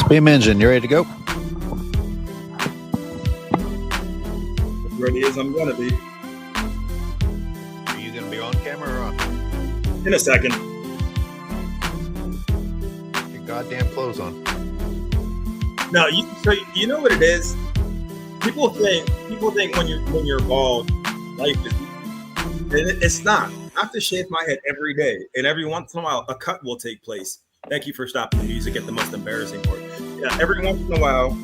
Speam Engine, you ready to go? As ready as I'm gonna be. Are you gonna be on camera or off? In a second. Your goddamn clothes on. No, you know what it is? People think when you're bald, life is. It's not. I have to shave my head every day, and every once in a while, a cut will take place. Thank you for stopping the music at the most embarrassing part. Yeah, every once in a while,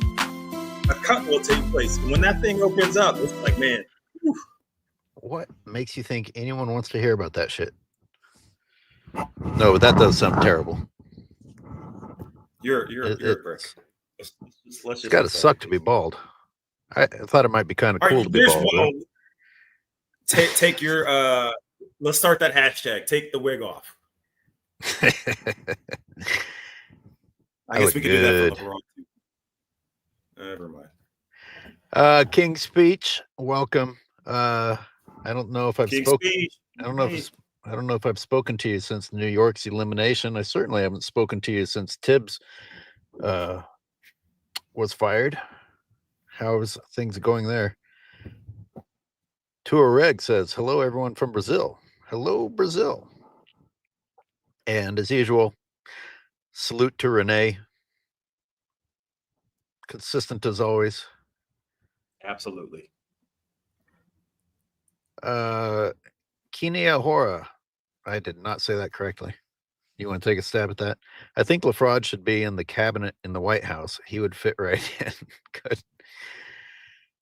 a cut will take place. And when that thing opens up, it's like, man. Whew. What makes you think anyone wants to hear about that shit? No, but that does sound terrible. You're a prick. It's got to suck to be bald. I thought it might be kind of cool to be bald. Well, take your let's start that hashtag. Take the wig off. I guess we could do that for LeBron too. Never mind. King's Speech, welcome. I don't know if I've spoken. I don't know if I've spoken to you since New York's elimination. I certainly haven't spoken to you since Tibbs was fired. How's things going there? Tua Reg says, hello, everyone from Brazil. Hello, Brazil. And as usual, salute to Renee. Consistent as always. Absolutely. Kinia Hora. I did not say that correctly. You want to take a stab at that? I think LaFraud should be in the cabinet in the White House. He would fit right in. Good.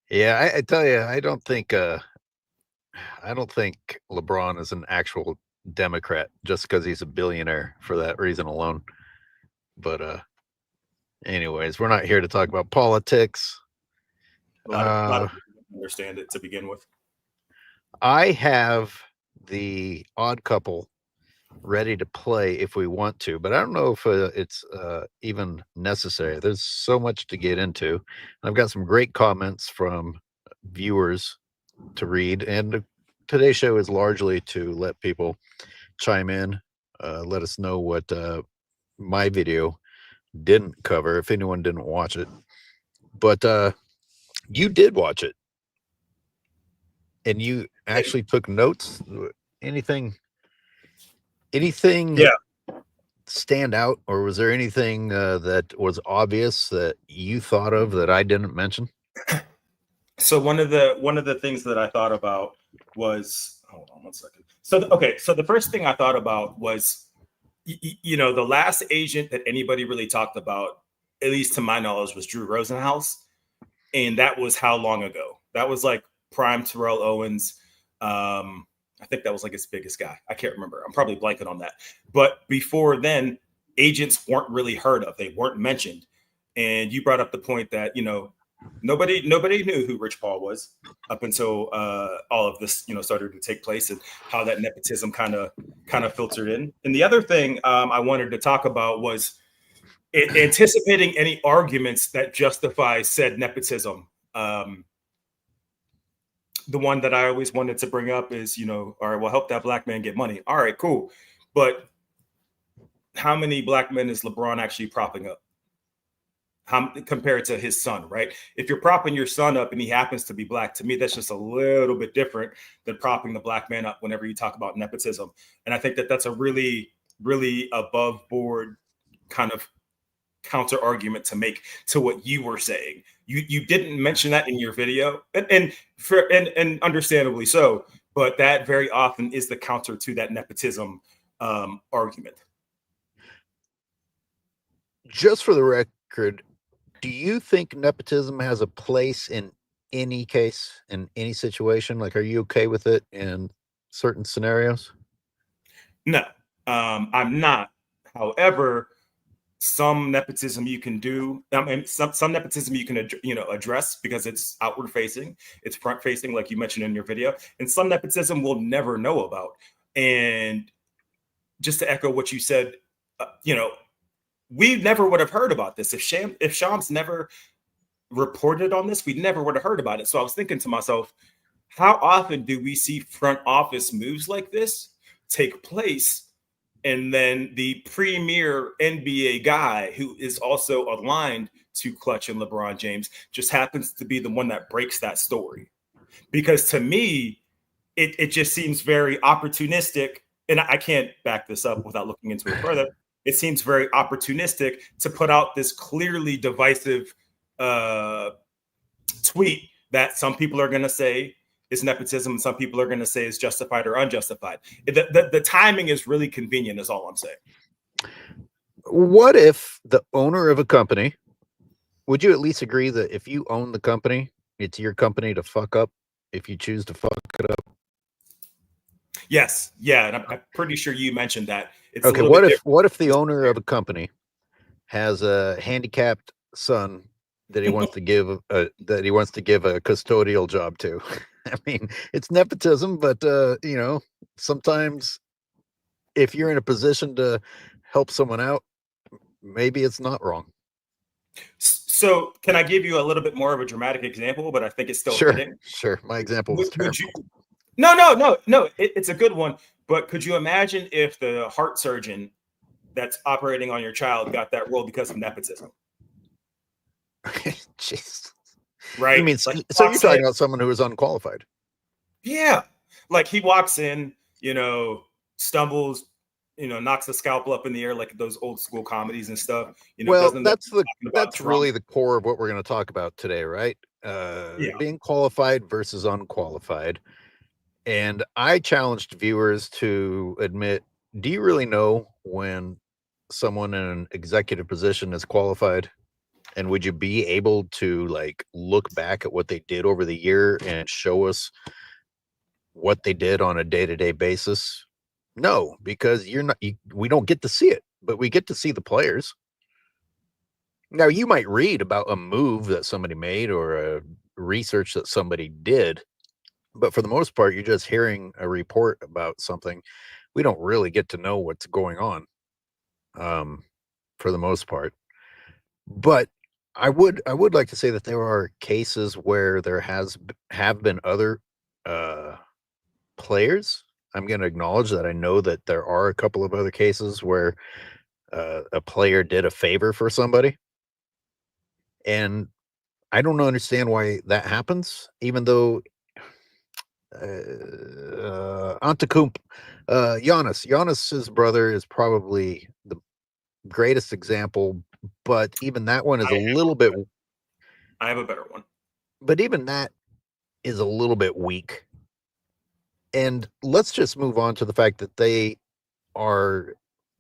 Yeah, I tell you, I don't think LeBron is an actual Democrat just because he's a billionaire for that reason alone. But anyways, we're not here to talk about politics. A lot of people don't understand it to begin with. I have the Odd Couple ready to play if we want to, but I don't know if it's even necessary. There's so much to get into. I've got some great comments from viewers to read, and today's show is largely to let people chime in, let us know what my video didn't cover if anyone didn't watch it. But you did watch it, and you actually took notes. Anything stand out, or was there anything that was obvious that you thought of that I didn't mention? So one of the things that I thought about was, hold on one second. So the first thing I thought about was, the last agent that anybody really talked about, at least to my knowledge, was Drew Rosenhaus, and that was how long ago? That was like prime Terrell Owens. I think that was like his biggest guy. I can't remember. I'm probably blanking on that. But before then, agents weren't really heard of. They weren't mentioned. And you brought up the point that, nobody knew who Rich Paul was up until all of this, started to take place, and how that nepotism kind of filtered in. And the other thing I wanted to talk about was anticipating any arguments that justify said nepotism. The one that I always wanted to bring up is, all right, well, help that black man get money. All right, cool. But how many black men is LeBron actually propping up? Compared to his son, right? If you're propping your son up and he happens to be black, to me, that's just a little bit different than propping the black man up whenever you talk about nepotism. And I think that that's a really, really above board kind of counter argument to make to what you were saying. You didn't mention that in your video, and understandably so, but that very often is the counter to that nepotism argument. Just for the record, do you think nepotism has a place in any case, in any situation? Like, are you okay with it in certain scenarios? No, I'm not. However, some nepotism you can do. I mean, some nepotism you can address because it's outward facing, it's front facing, like you mentioned in your video, and some nepotism we'll never know about. And just to echo what you said, we never would have heard about this if Shams never reported on this. We never would have heard about it. So I was thinking to myself, how often do we see front office moves like this take place and then the premier NBA guy who is also aligned to Clutch and LeBron James just happens to be the one that breaks that story. Because to me, it just seems very opportunistic, and I can't back this up without looking into it further. It seems very opportunistic to put out this clearly divisive tweet that some people are going to say is nepotism and some people are going to say is justified or unjustified. The timing is really convenient, is all I'm saying. What if the owner of a company, would you at least agree that if you own the company, it's your company to fuck up if you choose to fuck it up? Yes. Yeah. And I'm pretty sure you mentioned that. It's Okay. a little bit What if the owner of a company has a handicapped son that he wants to give a custodial job to? I mean, it's nepotism, but you know, sometimes if you're in a position to help someone out, maybe it's not wrong. So can I give you a little bit more of a dramatic example, but I think it's still fitting? Sure. My example was terrible. No. It's a good one. But could you imagine if the heart surgeon that's operating on your child got that role because of nepotism? Jeez. Right? You mean Like so you're talking about someone who is unqualified? Yeah. Like he walks in, stumbles, knocks the scalpel up in the air like those old school comedies and stuff. Well, doesn't that's really the core of what we're going to talk about today, right? Being qualified versus unqualified. And I challenged viewers to admit, do you really know when someone in an executive position is qualified? And would you be able to like look back at what they did over the year and show us what they did on a day-to-day basis? No, because we don't get to see it, but we get to see the players. Now, you might read about a move that somebody made or a research that somebody did, but for the most part, you're just hearing a report about something. We don't really get to know what's going on, for the most part. But I would like to say that there are cases where there have been other players. I'm going to acknowledge that I know that there are a couple of other cases where a player did a favor for somebody, and I don't understand why that happens, even though Antetokounmpo, Giannis's brother is probably the greatest example, but even that one is a little bit. I have a better one. But even that is a little bit weak. And let's just move on to the fact that they are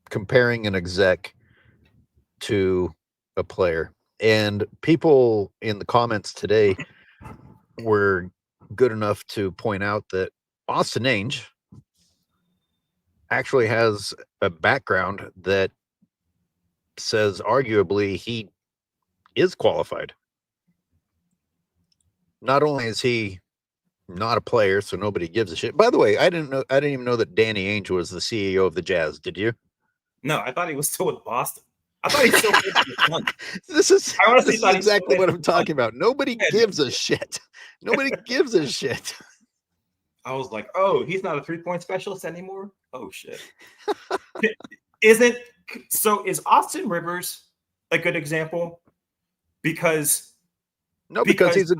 comparing an exec to a player. And people in the comments today were good enough to point out that Austin Ainge actually has a background that says arguably he is qualified. Not only is he not a player, so nobody gives a shit. By the way, I didn't even know that Danny Ainge was the CEO of the Jazz. Did you? No, I thought he was still with Boston. I thought he still played This is exactly what I'm talking about. Nobody gives a shit. Nobody gives a shit. I was like, oh, he's not a 3-point specialist anymore? Oh, shit. Is Austin Rivers a good example? Because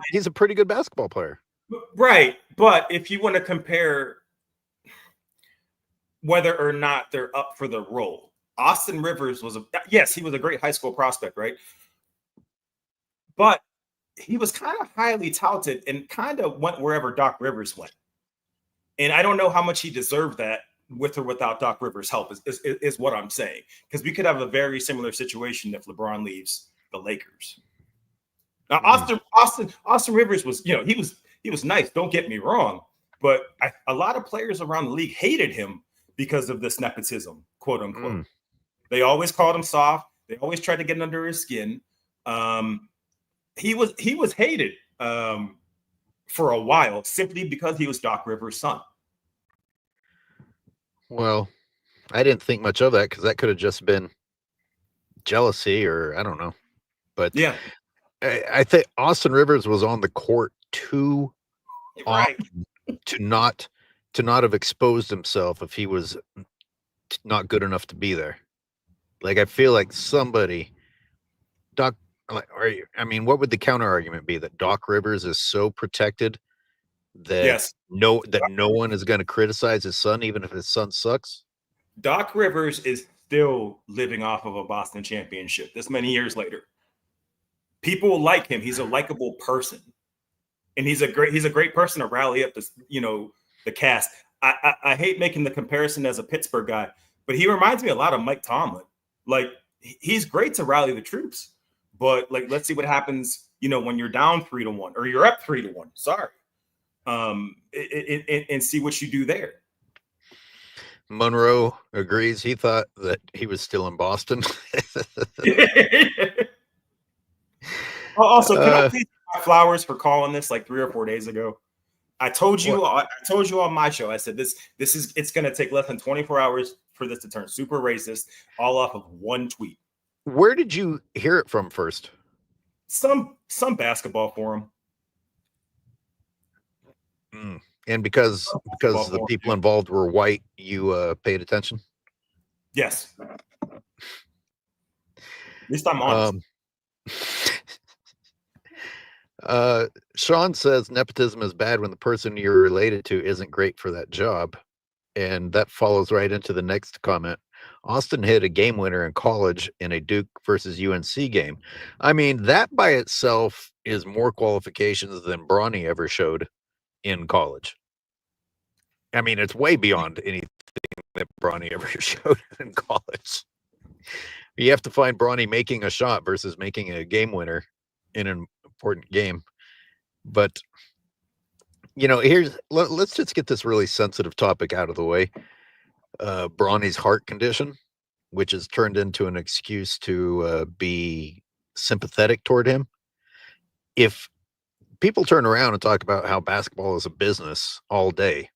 he's a pretty good basketball player. Right. But if you want to compare whether or not they're up for the role, Austin Rivers he was a great high school prospect, right? But he was kind of highly touted and kind of went wherever Doc Rivers went. And I don't know how much he deserved that with or without Doc Rivers' help is what I'm saying. Because we could have a very similar situation if LeBron leaves the Lakers. Now, Austin Rivers was, he was nice. Don't get me wrong. But a lot of players around the league hated him because of this nepotism, quote unquote. They always called him soft. They always tried to get under his skin. He was hated for a while simply because he was Doc Rivers' son. Well, I didn't think much of that because that could have just been jealousy or I don't know. But yeah, I think Austin Rivers was on the court too right. to not have exposed himself if he was not good enough to be there. Like I feel like somebody, Doc. I mean, what would the counter argument be that Doc Rivers is so protected that Yes. no one is going to criticize his son, even if his son sucks? Doc Rivers is still living off of a Boston championship this many years later. People like him. He's a likable person, and he's a great person to rally up the cast. I hate making the comparison as a Pittsburgh guy, but he reminds me a lot of Mike Tomlin. Like he's great to rally the troops, but like let's see what happens. When you're down 3-1 or you're up 3-1. Sorry, and see what you do there. Monroe agrees. He thought that he was still in Boston. Also, can I please buy flowers for calling this like 3 or 4 days ago? I told you on my show. I said it's going to take less than 24 hours for this to turn super racist, all off of one tweet. Where did you hear it from first? Some basketball forum. And because the people involved were white, you paid attention? Yes. At least I'm honest. Sean says nepotism is bad when the person you're related to isn't great for that job. And that follows right into the next comment. Austin hit a game winner in college in a Duke versus UNC game. I mean, that by itself is more qualifications than Bronny ever showed in college. I mean, it's way beyond anything that Bronny ever showed in college. You have to find Bronny making a shot versus making a game winner in an important game. But let's just get this really sensitive topic out of the way. Bronny's heart condition, which has turned into an excuse to be sympathetic toward him. If people turn around and talk about how basketball is a business all day,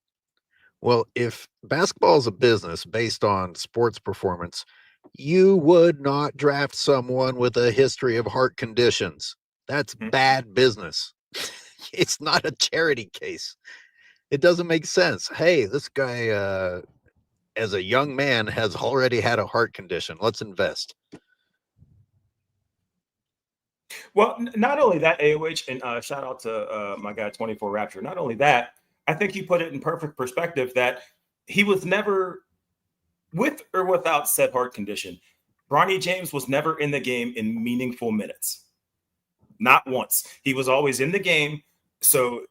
well, if basketball is a business based on sports performance, you would not draft someone with a history of heart conditions. That's bad business. It's not a charity case. It doesn't make sense. Hey, this guy, as a young man, has already had a heart condition. Let's invest. Well, not only that, AOH, and shout out to my guy 24 Rapture. Not only that, I think you put it in perfect perspective that he was never, with or without said heart condition, Bronny James was never in the game in meaningful minutes. Not once. He was always in the game. So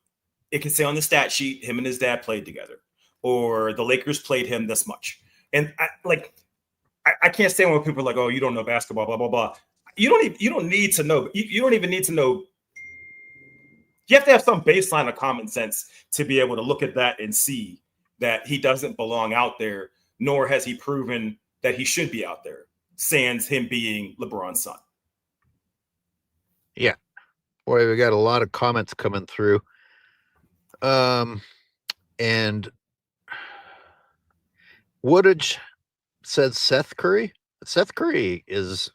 it can say on the stat sheet, him and his dad played together, or the Lakers played him this much. And I can't stand when people are like, oh, you don't know basketball, blah, blah, blah. You don't need to know. You don't even need to know. You have to have some baseline of common sense to be able to look at that and see that he doesn't belong out there, nor has he proven that he should be out there, sans him being LeBron's son. Yeah. Boy, we got a lot of comments coming through. And Woodage says Seth Curry. Seth Curry is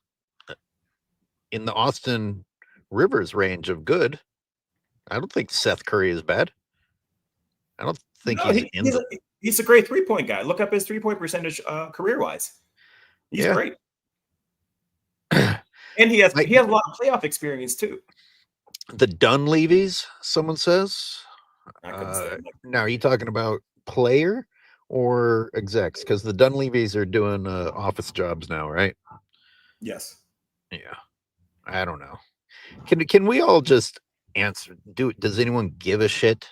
in the Austin Rivers range of good. I don't think Seth Curry is bad. I don't think he's a great 3-point guy. Look up his 3-point percentage career-wise. He's great. And he has a lot of playoff experience too. The Dunleavys, someone says. Now, are you talking about player or execs? Because the Dunleavys are doing office jobs now, right? Yes. Yeah. I don't know. Can we all just answer? Does anyone give a shit?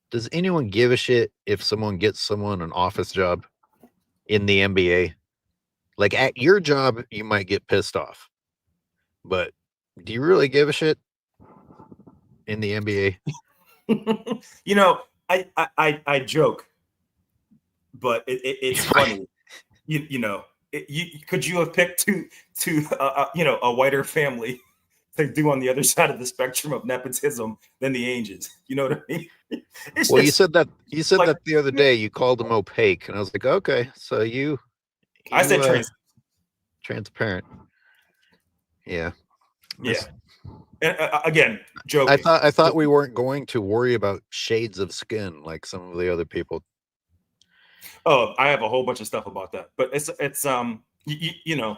Does anyone give a shit if someone gets someone an office job in the NBA? Like at your job, you might get pissed off, but do you really give a shit in the NBA? I joke, but it's funny. Could you have picked a whiter family to do on the other side of the spectrum of nepotism than the Ainges? You know what I mean? You said that the other day. You called them opaque, and I was like, okay, so I said transparent. Yeah. Yeah. And again, joking. I thought we weren't going to worry about shades of skin like some of the other people. Oh, I have a whole bunch of stuff about that, but it's you know,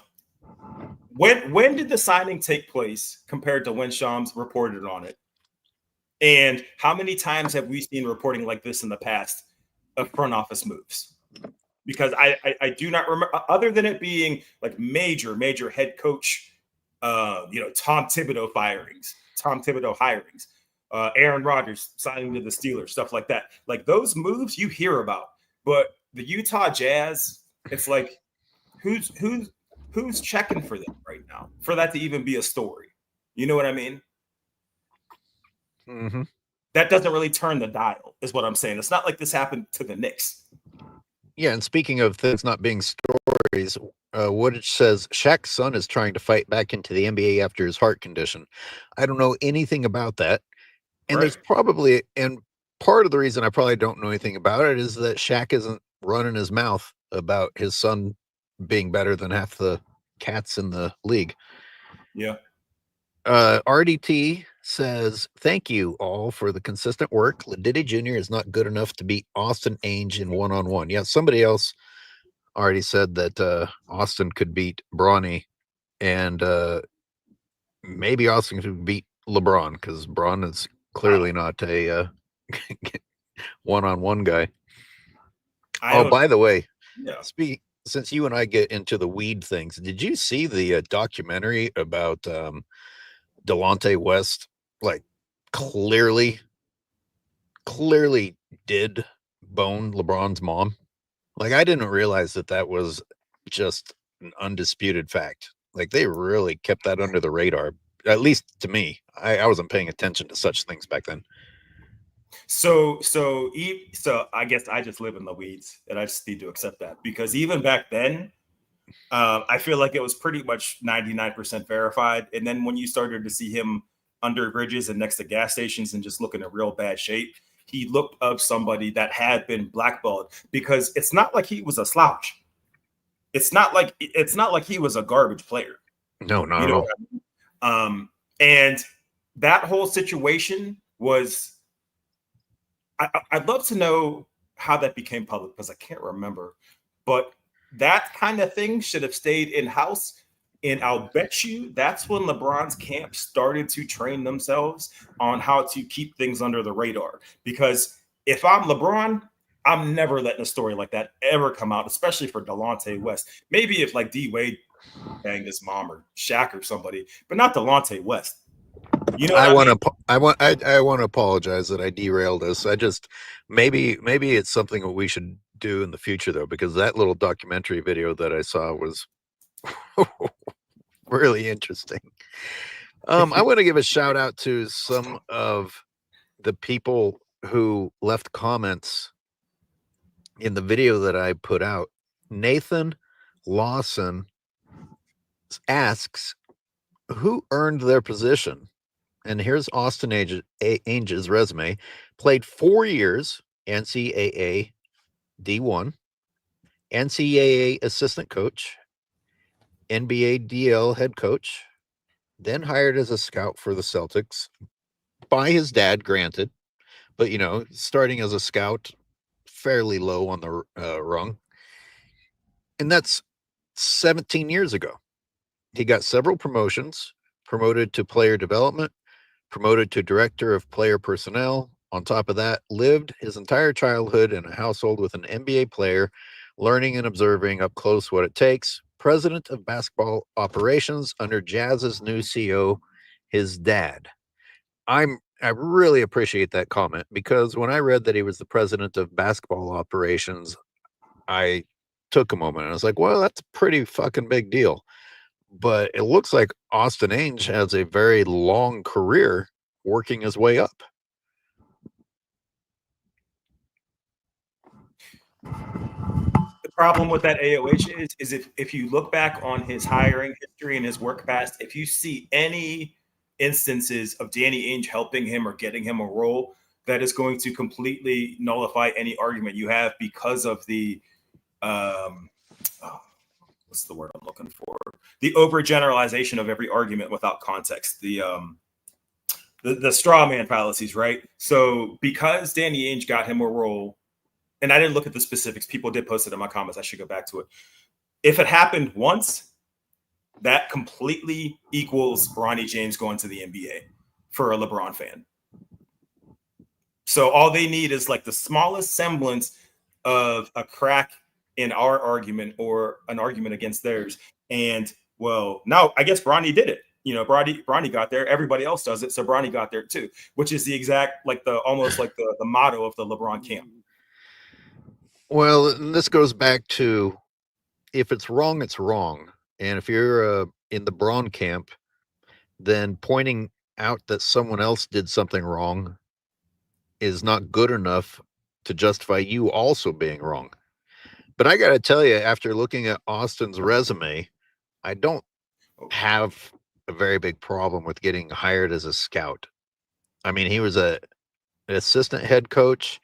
when did the signing take place compared to when Shams reported on it? And how many times have we seen reporting like this in the past of front office moves? Because I do not remember, other than it being like major head coach, Tom Thibodeau hirings, Aaron Rodgers signing to the Steelers, stuff like that. Like those moves you hear about, but the Utah Jazz, it's like who's checking for them right now for that to even be a story? You know what I mean? Mm-hmm. That doesn't really turn the dial, is what I'm saying. It's not like this happened to the Knicks. Yeah, and speaking of things not being stories, Woodage says Shaq's son is trying to fight back into the NBA after his heart condition. I don't know anything about that. And Right. there's probably, and part of the reason I probably don't know anything about it is that Shaq isn't running his mouth about his son being better than half the cats in the league. Yeah. RDT says, thank you all for the consistent work. Lediddy Jr. is not good enough to beat Austin Ainge in one-on-one. Yeah, somebody else already said that Austin could beat Bronny, and maybe Austin could beat LeBron, because Bron is clearly not a one-on-one guy. I Oh, don't. by the way, Yeah. since you and I get into the weed things, did you see the documentary about Delonte West? Like, clearly did bone LeBron's mom. Like, I didn't realize that was just an undisputed fact. Like, they really kept that under the radar, at least to me. I wasn't paying attention to such things back then. So I guess I just live in the weeds, and I just need to accept that, because even back then, I feel like it was pretty much 99% verified. And then when you started to see him under bridges and next to gas stations and just looking in real bad shape, he looked up somebody that had been blackballed, because it's not like he was a slouch. It's not like he was a garbage player. No, not You at know all. what I mean? And that whole situation was. I'd love to know how that became public, because I can't remember. But that kind of thing should have stayed in house. And I'll bet you that's when LeBron's camp started to train themselves on how to keep things under the radar. Because if I'm LeBron, I'm never letting a story like that ever come out, especially for Delonte West. Maybe if like D Wade banged his mom or Shaq or somebody, but not Delonte West. You know what I I want mean? to. I want to apologize that I derailed us. I just maybe it's something that we should do in the future, though, because that little documentary video that I saw was really interesting. I want to give a shout out to some of the people who left comments in the video that I put out. Nathan Lawson asks, who earned their position? And here's Austin Ainge's resume. Played 4 years NCAA D1, NCAA assistant coach, NBA DL head coach, then hired as a scout for the Celtics by his dad, granted, but starting as a scout, fairly low on the rung. And that's 17 years ago. He got several promotions, promoted to player development, promoted to director of player personnel. On top of that, lived his entire childhood in a household with an NBA player, learning and observing up close what it takes. President of basketball operations under Jazz's new CEO, his dad. I really appreciate that comment, because when I read that he was the president of basketball operations, I took a moment and I was like, well, that's a pretty fucking big deal. But it looks like Austin Ainge has a very long career working his way up. The problem with that AOH is if you look back on his hiring history and his work past, if you see any instances of Danny Ainge helping him or getting him a role, that is going to completely nullify any argument you have, because of the oh, what's the word I'm looking for? The overgeneralization of every argument without context. The straw man fallacies, right? So because Danny Ainge got him a role and I didn't look at the specifics. People did post it in my comments. I should go back to it. If it happened once, that completely equals Bronny James going to the NBA for a LeBron fan. So all they need is like the smallest semblance of a crack in our argument or an argument against theirs. And well, now I guess Bronny did it. You know, Bronny got there. Everybody else does it, so Bronny got there too, which is the exact almost like the motto of the LeBron camp. Well, this goes back to if it's wrong, it's wrong. And if you're in the Braun camp, then pointing out that someone else did something wrong is not good enough to justify you also being wrong. But I got to tell you, after looking at Austin's resume, I don't have a very big problem with getting hired as a scout. I mean, he was an assistant head coach,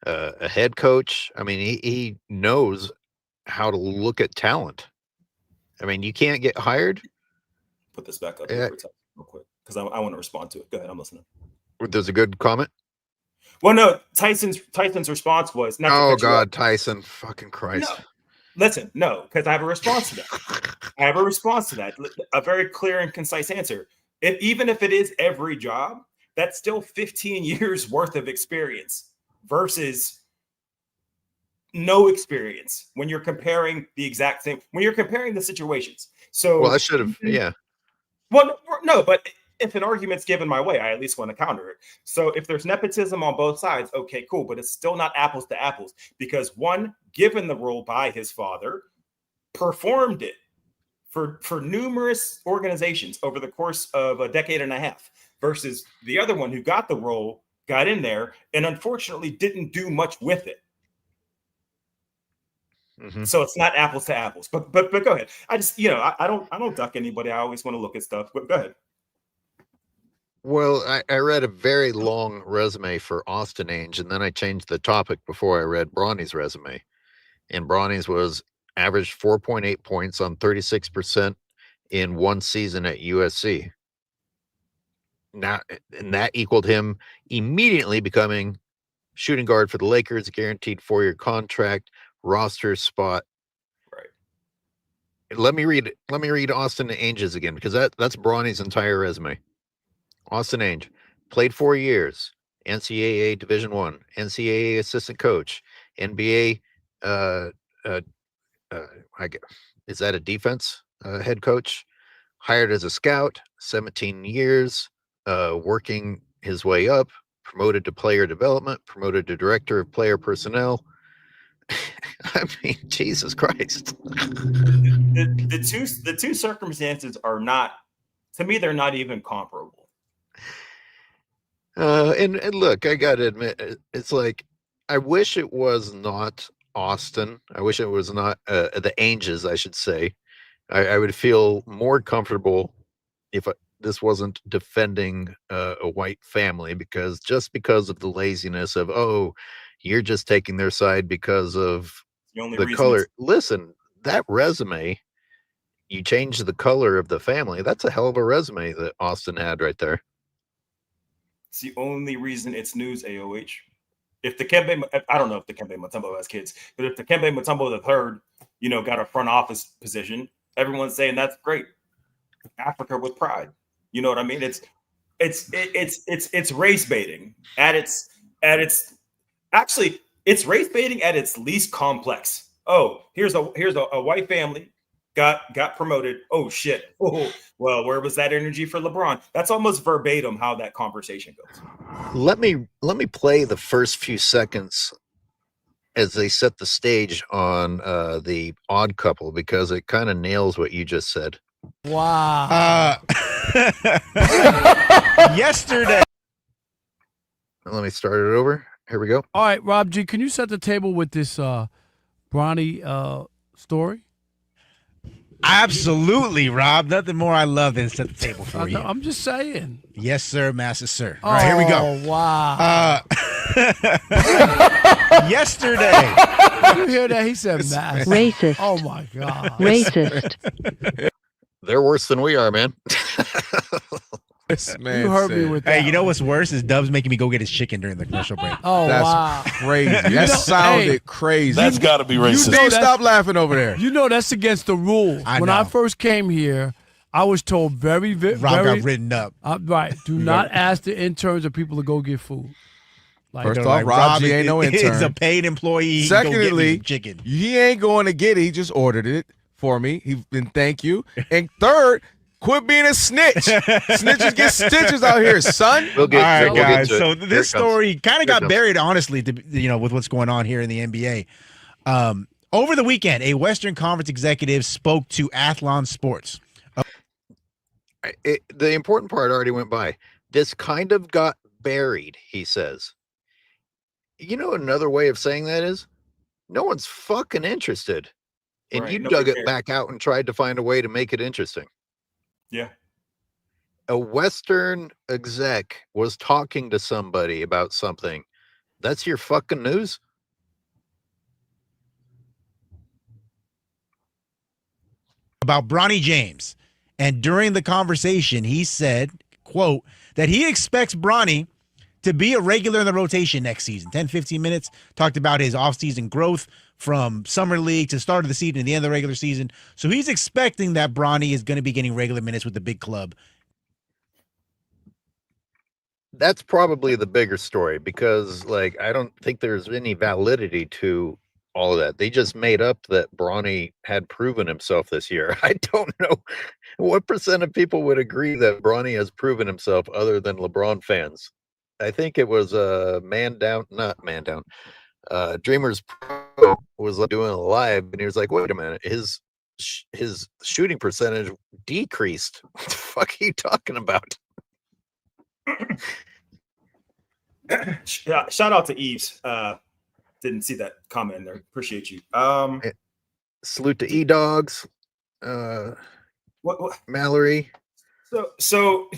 a head coach. I mean, he knows how to look at talent. I mean, you can't get hired. Put this back up here real quick because I want to respond to it. Go ahead, I'm listening. There's a good comment. Well, no, Tyson's response was not. Oh God, Tyson, fucking Christ! No. Listen, no, because I have a response to that. A very clear and concise answer. Even if it is every job, that's still 15 years worth of experience versus no experience when you're comparing the exact same. When you're comparing the situations. So, well, I should have, yeah. Well, no, but if an argument's given my way, I at least want to counter it. So if there's nepotism on both sides, okay, cool. But it's still not apples to apples because one, given the role by his father, performed it for numerous organizations over the course of a decade and a half versus the other one who got the role, got in there, and unfortunately didn't do much with it. Mm-hmm. So it's not apples to apples. But go ahead. I just, I don't duck anybody. I always want to look at stuff. But go ahead. Well, I read a very long resume for Austin Ainge, and then I changed the topic before I read Bronny's resume. And Bronny's was averaged 4.8 points on 36% in one season at USC. Now, and that equaled him immediately becoming shooting guard for the Lakers, guaranteed 4-year contract, roster spot. Right. Let me read Austin Ainge's again, because that's Bronny's entire resume. Austin Ainge played 4 years, NCAA Division I, NCAA assistant coach, NBA. Is that a defense head coach? Hired as a scout, 17 years, working his way up, promoted to player development, promoted to director of player personnel. I mean, Jesus Christ. The two circumstances are not, to me, they're not even comparable. And look, I gotta admit, it's like I wish it was not Austin. I wish it was not the Ainges, I should say. I would feel more comfortable if this wasn't defending a white family, because of the laziness of, oh, you're just taking their side because of the color. Listen, that resume, you change the color of the family. That's a hell of a resume that Austin had right there. It's the only reason it's news, AOH. If I don't know if the Kembe Mutombo has kids, but if the Kembe Mutombo III, got a front office position, everyone's saying that's great. Africa with pride. You know what I mean? It's race baiting at its actually it's race baiting at its least complex. Oh, here's a white family got promoted. Oh shit. Oh, well, where was that energy for LeBron? That's almost verbatim how that conversation goes. Let me play the first few seconds as they set the stage on the Odd Couple, because it kind of nails what you just said. Wow. Yesterday. Let me start it over. Here we go. All right, Rob G, can you set the table with this Bronny story? Absolutely, Rob. Nothing more I love than set the table for you. I'm just saying. Yes, sir, master, sir. All right, here we go. Oh, wow. Yesterday. Did you hear that? He said master. Racist. Oh, my God. Racist. They're worse than we are, man. This man You heard me said- with that. Hey, you know what's worse is Dubs making me go get his chicken during the commercial break. Oh, That's wow. crazy. That know- sounded hey, crazy. That's got to be racist. Steve, that's- stop laughing over there. You know that's against the rules. I When I know. first came here, I was told very Rob very got written up. right. Do not ask the interns or people to go get food. Like, First They're off, like, Rob G ain't no is intern. a paid employee. He can go get me Secondly, some chicken. he ain't going to get it. He just ordered it for me. And thank you. And third, quit being a snitch. Snitches get stitches out here, son. We'll get All right, we'll get guys. to it. So Here this it comes. story kind Here of it got comes. buried, honestly, with what's going on here in the NBA. Over the weekend, a Western Conference executive spoke to Athlon Sports. The important part already went by. This kind of got buried, he says. You know, another way of saying that is no one's fucking interested. And Right, you nobody dug it cares. back out and tried to find a way to make it interesting. Yeah. A Western exec was talking to somebody about something. That's your fucking news? About Bronny James. And during the conversation, he said, quote, that he expects Bronny to be a regular in the rotation next season. 10, 15 minutes. Talked about his offseason growth from summer league to start of the season and the end of the regular season. So he's expecting that Bronny is going to be getting regular minutes with the big club. That's probably the bigger story because, like, I don't think there's any validity to all of that. They just made up that Bronny had proven himself this year. I don't know what percent of people would agree that Bronny has proven himself other than LeBron fans. I think it was Dreamers Pro was doing a live, and he was like, "Wait a minute, his shooting percentage decreased. What the fuck are you talking about?" Shout out to Eves. Didn't see that comment in there. Appreciate you. Salute to E-Dogs, What? Mallory, So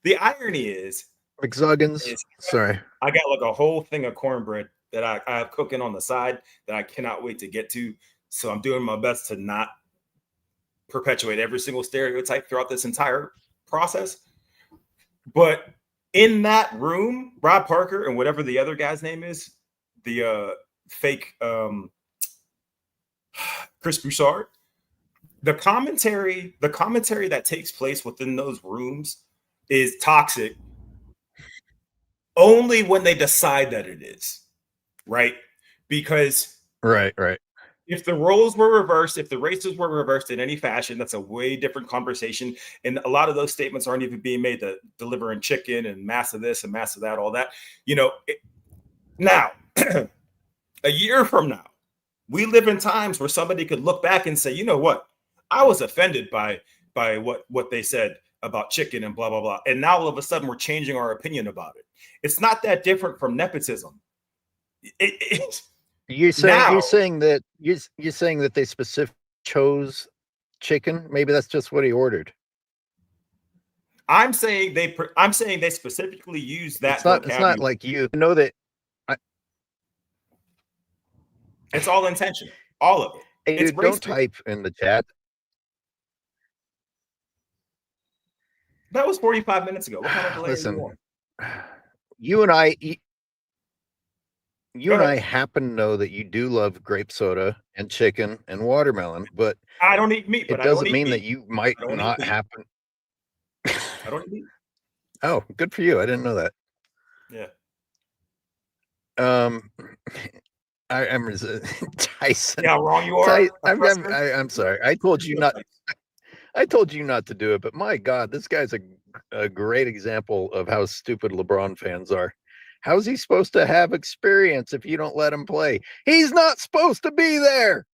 the irony is McZuggins. Sorry. I got like a whole thing of cornbread that I have cooking on the side that I cannot wait to get to. So I'm doing my best to not perpetuate every single stereotype throughout this entire process. But in that room, Rob Parker and whatever the other guy's name is, the fake Chris Broussard, the commentary that takes place within those rooms is toxic only when they decide that it is, right? Because Right. if the roles were reversed, if the races were reversed in any fashion, that's a way different conversation. And a lot of those statements aren't even being made to delivering chicken and mass of this and mass of that, all that. Now, a year from now, we live in times where somebody could look back and say, you know what? I was offended by what they said about chicken and blah, blah, blah. And now all of a sudden we're changing our opinion about it. It's not that different from nepotism. You're saying that they specifically chose chicken. Maybe that's just what he ordered. I'm saying they specifically use that. It's not like you know that. It's all intentional, all of it. Hey, It's dude, don't race-based. type in the chat. That was 45 minutes ago. What kind of delay Listen, are you on? you and I Go ahead. happen to know that you do love grape soda and chicken and watermelon, but I don't eat meat, it but I don't doesn't eat mean meat. that you might I don't eat not meat. happen. I don't eat meat. Oh, good for you. I didn't know that. Yeah. I'm Tyson. Yeah, wrong you are. I'm sorry. I told you not to do it, but my God, this guy's a great example of how stupid LeBron fans are. How's he supposed to have experience if you don't let him play? He's not supposed to be there.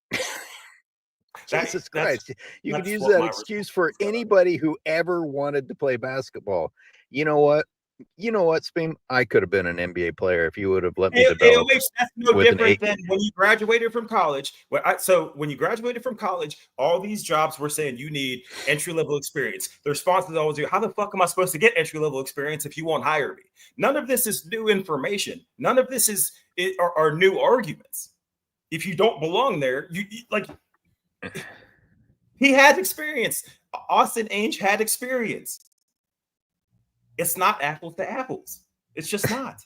Jesus Christ. You could that's use what that my excuse response for is. anybody who ever wanted to play basketball. You know what, Speam? I could have been an NBA player if you would have let me develop. AOH, that's no with an different eight. than when you graduated from college. When you graduated from college, all these jobs were saying you need entry-level experience. The response is always, how the fuck am I supposed to get entry-level experience if you won't hire me? None of this is new information. None of this are new arguments. If you don't belong there, he had experience. Austin Ainge had experience. It's not apples to apples. It's just not.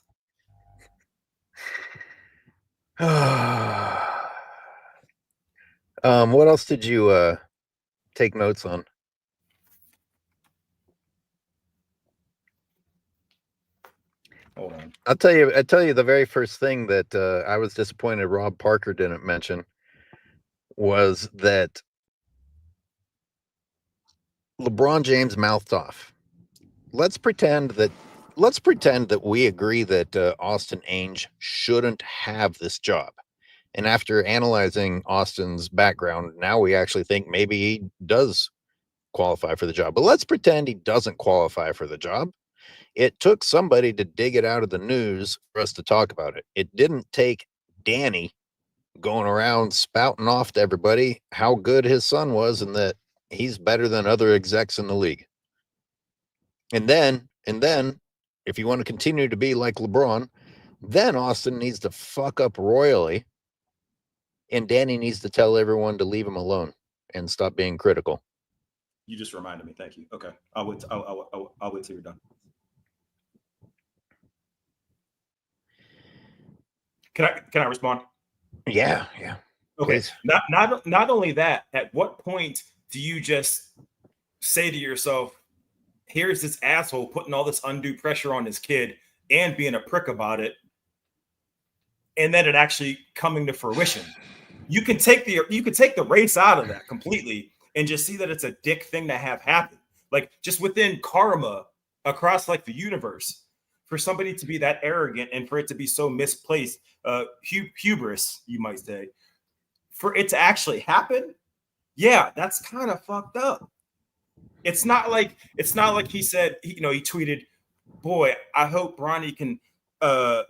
What else did you take notes on? Hold on. I tell you the very first thing that I was disappointed Rob Parker didn't mention was that LeBron James mouthed off. Let's pretend that we agree that Austin Ainge shouldn't have this job. And after analyzing Austin's background, now we actually think maybe he does qualify for the job. But let's pretend he doesn't qualify for the job. It took somebody to dig it out of the news for us to talk about it. It didn't take Danny going around spouting off to everybody how good his son was and that he's better than other execs in the league. And then, if you want to continue to be like LeBron, then Austin needs to fuck up royally, and Danny needs to tell everyone to leave him alone and stop being critical. You just reminded me. Thank you. Okay, I'll wait. I'll wait till you're done. Can I respond? Yeah. Okay. Please. Not only that. At what point do you just say to yourself, "Here's this asshole putting all this undue pressure on his kid and being a prick about it," and then it actually coming to fruition? You can take the race out of that completely and just see that it's a dick thing to have happen. Like just within karma across like the universe, for somebody to be that arrogant and for it to be so misplaced, hubris, you might say, for it to actually happen, yeah, that's kind of fucked up. It's not like he said, he tweeted, "Boy, I hope Bronny can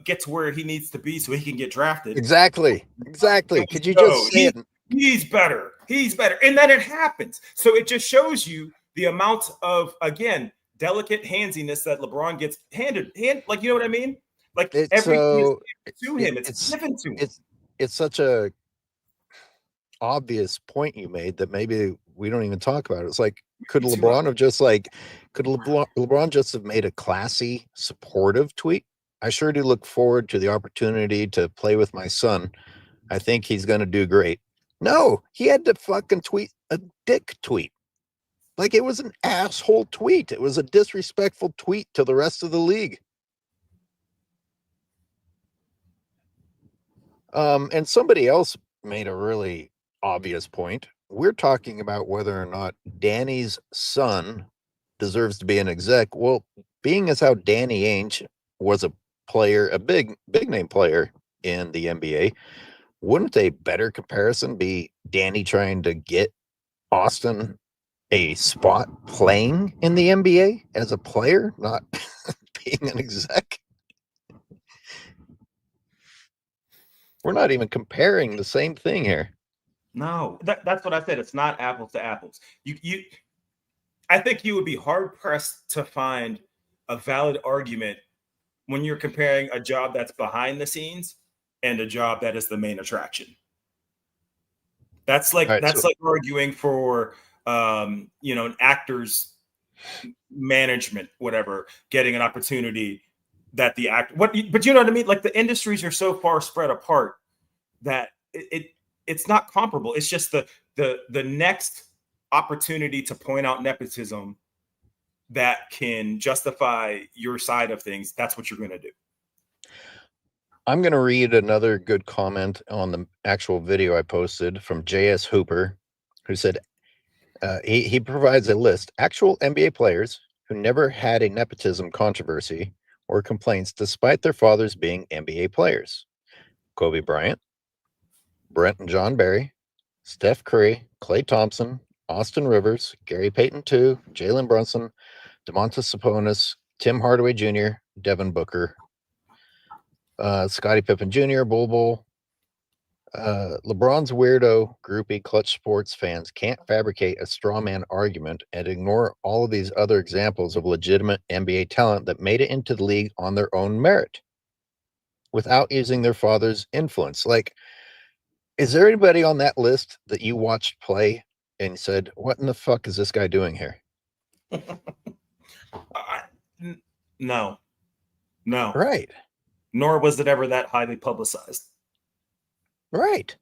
get to where he needs to be so he can get drafted." Exactly. Could you just say it? He's better, and then it happens. So it just shows you the amount of, again, delicate handsiness that LeBron gets handed, like, you know what I mean? Like everything is to him. It's given to him. It's such a obvious point you made that maybe we don't even talk about it. It's like, could LeBron just have made a classy, supportive tweet? I sure do look forward to the opportunity to play with my son. I think he's going to do great. No, he had to fucking tweet a dick tweet. Like it was an asshole tweet. It was a disrespectful tweet to the rest of the league. And somebody else made a really obvious point. We're talking about whether or not Danny's son deserves to be an exec. Well, being as how Danny Ainge was a player, a big name player in the NBA, wouldn't a better comparison be Danny trying to get Austin a spot playing in the NBA as a player, not being an exec? We're not even comparing the same thing here. No, that's what I said. It's not apples to apples. I think you would be hard pressed to find a valid argument when you're comparing a job that's behind the scenes and a job that is the main attraction. That's like like arguing for an actor's management, whatever, getting an opportunity that the act but you know what I mean? Like the industries are so far spread apart that it's not comparable. It's just the next opportunity to point out nepotism that can justify your side of things. That's what you're going to do. I'm going to read another good comment on the actual video I posted from JS Hooper, who said he provides a list actual NBA players who never had a nepotism controversy or complaints despite their fathers being NBA players. Kobe Bryant, Brent and John Barry, Steph Curry, Klay Thompson, Austin Rivers, Gary Payton II, Jalen Brunson, Domantas Sabonis, Tim Hardaway Jr., Devin Booker, Scottie Pippen Jr., Bull. LeBron's weirdo, groupie, clutch sports fans can't fabricate a straw man argument and ignore all of these other examples of legitimate NBA talent that made it into the league on their own merit without using their father's influence. Like, is there anybody on that list that you watched play and said, what in the fuck is this guy doing here? No, no. Right. Nor was it ever that highly publicized. Right.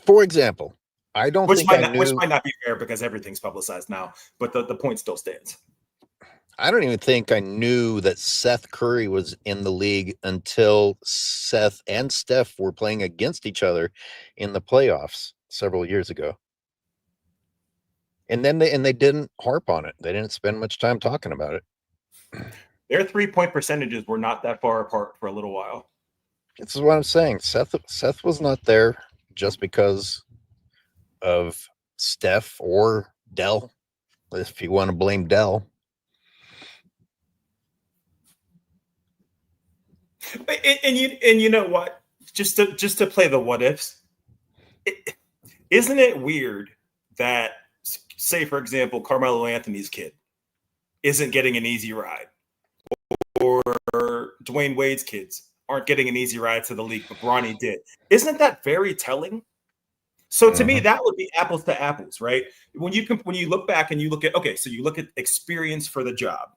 For example, I don't Which think I which knew. might not be fair because everything's publicized now, but the point still stands. I don't even think I knew that Seth Curry was in the league until Seth and Steph were playing against each other in the playoffs several years ago. And then they didn't harp on it. They didn't spend much time talking about it. Their 3-point percentages were not that far apart for a little while. This is what I'm saying. Seth was not there just because of Steph or Dell, if you want to blame Dell. And you know what? Just to play the what ifs, isn't it weird that, say for example, Carmelo Anthony's kid isn't getting an easy ride, or Dwayne Wade's kids aren't getting an easy ride to the league, but Bronny did? Isn't that very telling? So to me, that would be apples to apples, right? When you look back and you look at, okay, so you look at experience for the job.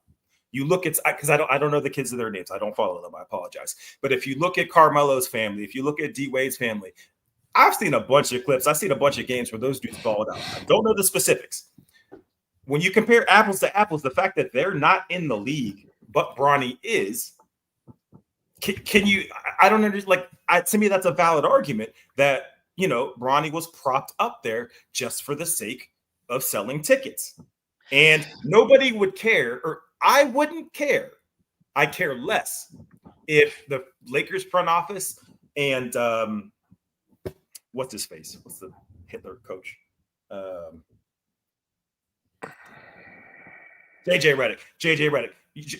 You look at, because I don't know the kids of their names. I don't follow them. I apologize. But if you look at Carmelo's family, if you look at D Wade's family, I've seen a bunch of clips. I've seen a bunch of games where those dudes balled out. I don't know the specifics. When you compare apples to apples, the fact that they're not in the league, but Bronny is, can you? I don't understand. To me, that's a valid argument that, Bronny was propped up there just for the sake of selling tickets, and nobody would care, or I wouldn't care. I care less if the Lakers front office and what's his face? What's the Hitler coach? JJ Redick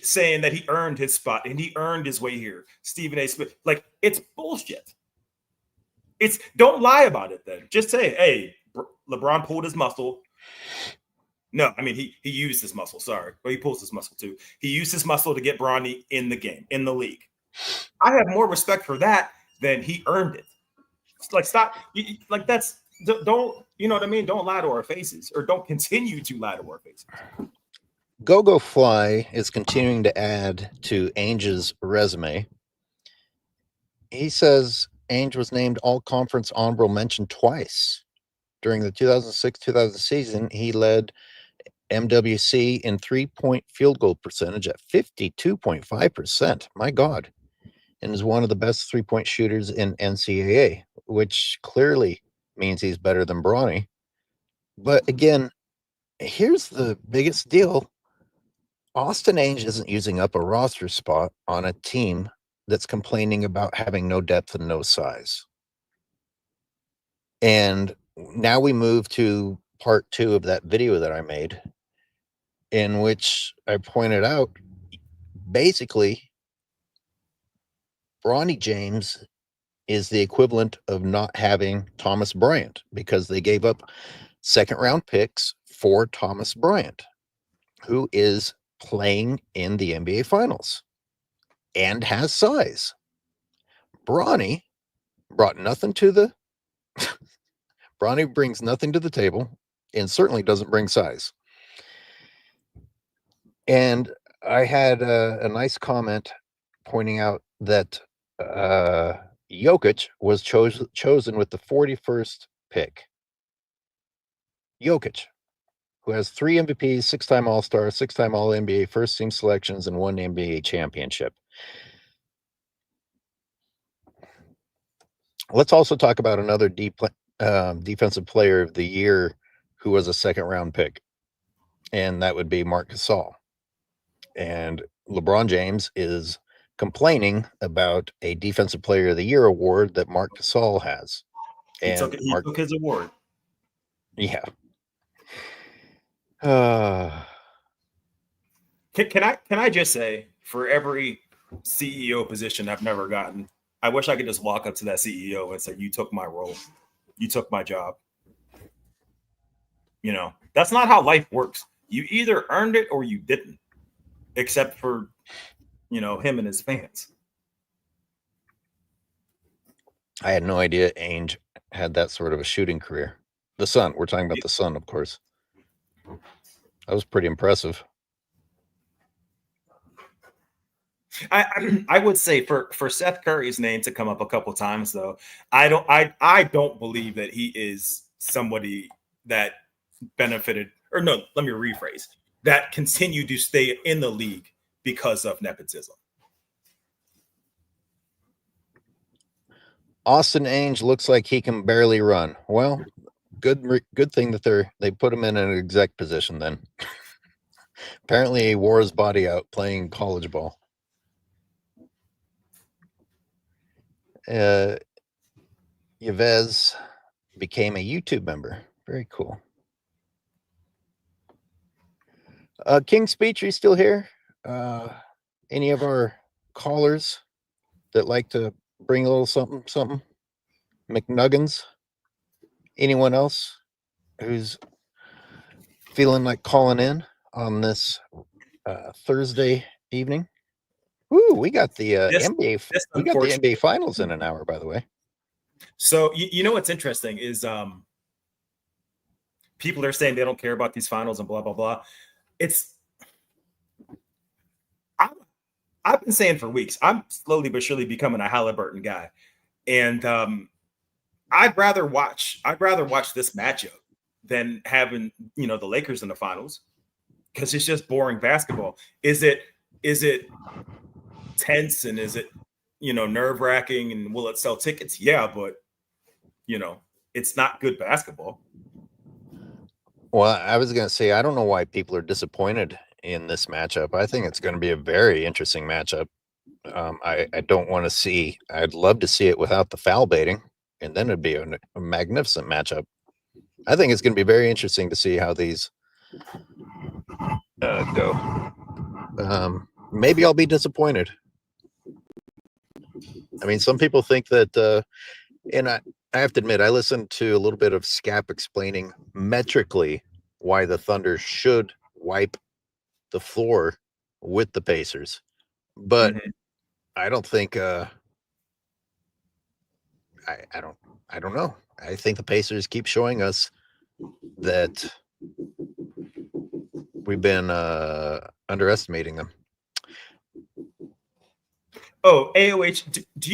saying that he earned his spot and he earned his way here. Stephen A. Smith, it's bullshit. Don't lie about it then. Just say, hey, LeBron pulled his muscle. No, I mean, he used his muscle. Sorry. Well, he pulls his muscle too. He used his muscle to get Bronny in the game, in the league. I have more respect for that than he earned it. Stop. Don't, you know what I mean? Don't lie to our faces, or don't continue to lie to our faces. Go Fly is continuing to add to Ainge's resume. He says Ainge was named all-conference honorable mention twice. During the 2006-2000 season, he led MWC in three-point field goal percentage at 52.5%. My God. And is one of the best three-point shooters in NCAA, which clearly means he's better than Bronny. But again, here's the biggest deal. Austin Ainge isn't using up a roster spot on a team that's complaining about having no depth and no size. And now we move to part 2 of that video that I made, in which I pointed out, basically, Bronny James is the equivalent of not having Thomas Bryant, because they gave up second-round picks for Thomas Bryant, who is playing in the NBA Finals and has size. Bronny brought nothing to the Bronny brings nothing to the table, and certainly doesn't bring size. And I had a nice comment pointing out that Jokic was chosen with the 41st pick. Jokic, who has 3 MVPs, 6-time All-Star, 6-time All-NBA, first-team selections, and 1 NBA championship. Let's also talk about another defensive player of the year who was a second-round pick, and that would be Marc Gasol. And LeBron James is complaining about a defensive player of the year award that Marc Gasol has. He took his award. Yeah. Can I just say, for every CEO position I've never gotten, I wish I could just walk up to that CEO and say, you took my role. You took my job. That's not how life works. You either earned it or you didn't, except for, him and his fans. I had no idea Ainge had that sort of a shooting career. The Sun. We're talking about the Sun, of course. That was pretty impressive. I would say for Seth Curry's name to come up a couple times though, I don't believe that he is somebody that benefited, or no, let me rephrase, that continued to stay in the league because of nepotism. Austin Ainge looks like he can barely run. Well, good thing that they put him in an exec position then. Apparently he wore his body out playing college ball. Yves became a YouTube member. Very cool. King Speech, are you still here? Any of our callers that like to bring a little something? McNuggins? Anyone else who's feeling like calling in on this Thursday evening? Ooh, we got the NBA. We got the NBA Finals in an hour, by the way. So you know what's interesting is people are saying they don't care about these finals and blah blah blah. I've been saying for weeks, I'm slowly but surely becoming a Halliburton guy, and I'd rather watch this matchup than having the Lakers in the finals, because it's just boring basketball. Is it tense, and is it nerve-wracking, and will it sell tickets? Yeah, but it's not good basketball. Well, I was going to say, I don't know why people are disappointed in this matchup. I think it's going to be a very interesting matchup. I don't want to see, I'd love to see it without the foul baiting, and then it'd be a magnificent matchup. I think it's going to be very interesting to see how these go. Maybe I'll be disappointed. I mean, some people think that, and I have to admit, I listened to a little bit of Scap explaining metrically why the Thunder should wipe the floor with the Pacers, but I don't think I don't know. I think the Pacers keep showing us that we've been underestimating them. Oh, AOH, do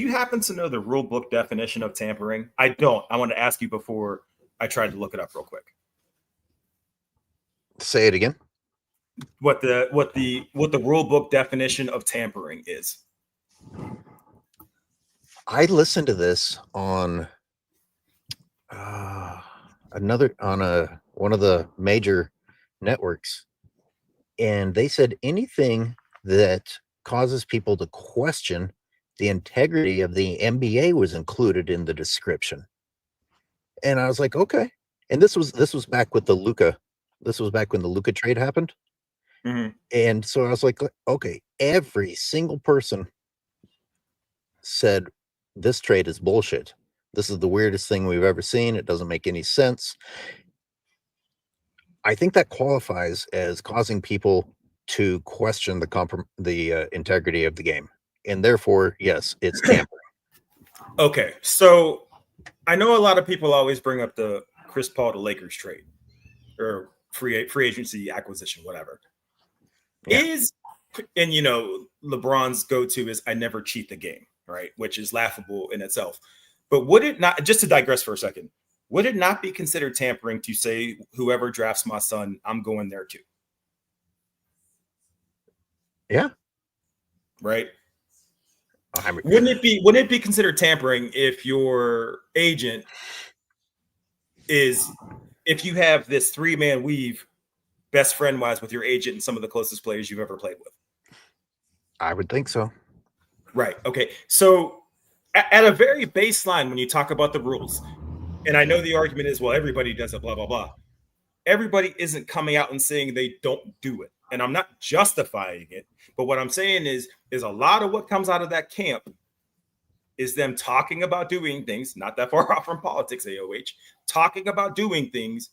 you happen to know the rule book definition of tampering? I don't. I want to ask you before I tried to look it up real quick. Say it again. What the rule book definition of tampering is. I listened to this on one of the major networks, and they said anything that causes people to question the integrity of the NBA was included in the description. And I was like, okay. And this was back with the Luka. This was back when the Luka trade happened. Mm-hmm. And so I was like, okay, every single person said this trade is bullshit. This is the weirdest thing we've ever seen. It doesn't make any sense. I think that qualifies as causing people to question the integrity of the game, and therefore, yes, it's tampering. Okay, so I know a lot of people always bring up the Chris Paul to Lakers trade or free agency acquisition, whatever. Yeah. And LeBron's go-to is I never cheat the game, right? Which is laughable in itself. But would it not, just to digress for a second, would it not be considered tampering to say whoever drafts my son, I'm going there too? Yeah. Right. Wouldn't it be considered tampering if your agent if you have this 3-man weave best friend wise with your agent and some of the closest players you've ever played with? I would think so. Right. Okay. So at a very baseline, when you talk about the rules, and I know the argument is, well, everybody does it, blah, blah, blah. Everybody isn't coming out and saying they don't do it. And I'm not justifying it. But what I'm saying is a lot of what comes out of that camp is them talking about doing things, not that far off from politics, AOH, talking about doing things,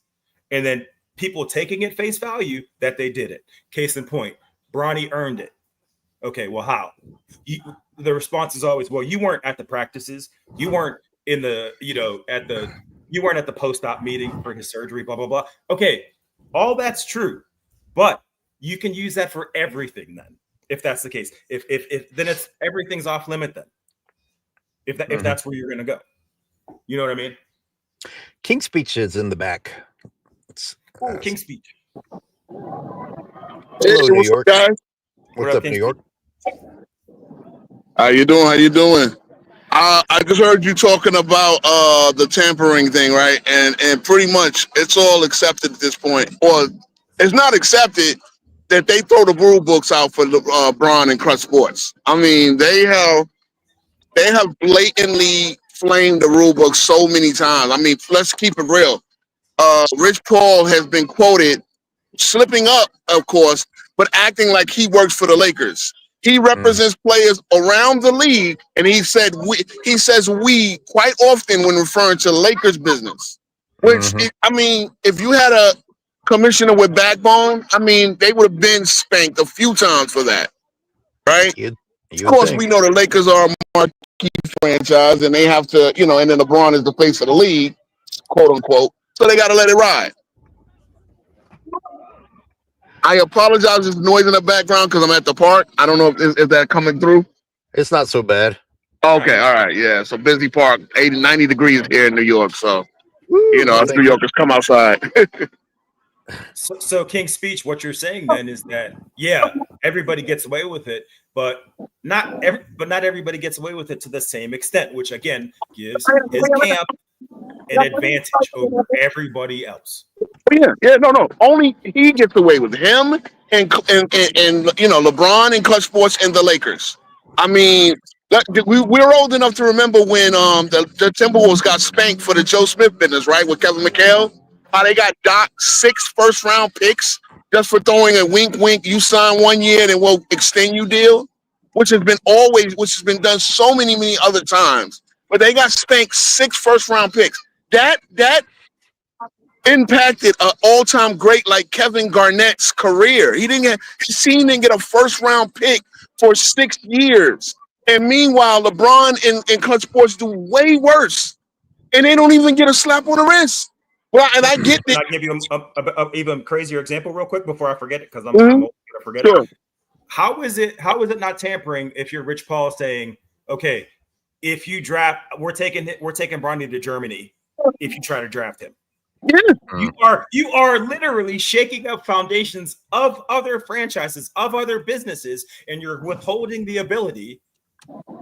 and then people taking it face value that they did it. Case in point, Bronny earned it. Okay, well, how? The response is always, well, you weren't at the practices. You weren't in the, you weren't at the post-op meeting for his surgery, blah, blah, blah. Okay, all that's true, but you can use that for everything then. if that's the case. If then it's everything's off limit then. If that's where you're gonna go. You know what I mean? King Speech is in the back. It's, Oh, King Speech. hello, New what's York. up, guys? What's up, King New York? How you doing? How you doing? I just heard you talking about the tampering thing, right? And pretty much it's all accepted at this point, or it's not accepted that they throw the rule books out for LeBron and Crutch Sports. I mean, they have blatantly flamed the rule book so many times. I mean, let's keep it real. Rich Paul has been quoted slipping up, of course, but acting like he works for the Lakers. He represents players around the league, and he says we quite often when referring to Lakers business. Which, I mean, if you had a commissioner with backbone, I mean, they would have been spanked a few times for that, right? Of course, we know the Lakers are a marquee franchise, and they have to, you know, and then LeBron is the face of the league, quote unquote. So they got to let it ride. I apologize if there's noise in the background because I'm at the park. I don't know if that coming through. It's not so bad. Okay, all right, yeah. So busy park, 80, 90 degrees here in New York. So, you know, us New Yorkers come outside. So King Speech, what you're saying then is that, yeah, everybody gets away with it, but not everybody gets away with it to the same extent, which again gives his camp an advantage over everybody else. Yeah, no. Only he gets away with him and you know, LeBron and Clutch Sports and the Lakers. I mean, we're old enough to remember when the Timberwolves got spanked for the Joe Smith business, right? With Kevin McHale, how they got docked 6 first-round picks just for throwing a wink, you sign 1 year and then we'll extend you deal, which has been done so many other times. But they got spanked 6 first-round picks. That impacted an all-time great like Kevin Garnett's career. His team didn't get a first-round pick for 6 years. And meanwhile, LeBron and Clutch Sports do way worse. And they don't even get a slap on the wrist. Well, and I get it. Can I give you a even crazier example real quick before I forget it? Because I'm going to forget it. How is it not tampering if you're Rich Paul saying, okay, if you draft, we're taking Bronny to Germany if you try to draft him. Yeah. You are literally shaking up foundations of other franchises, of other businesses, and you're withholding the ability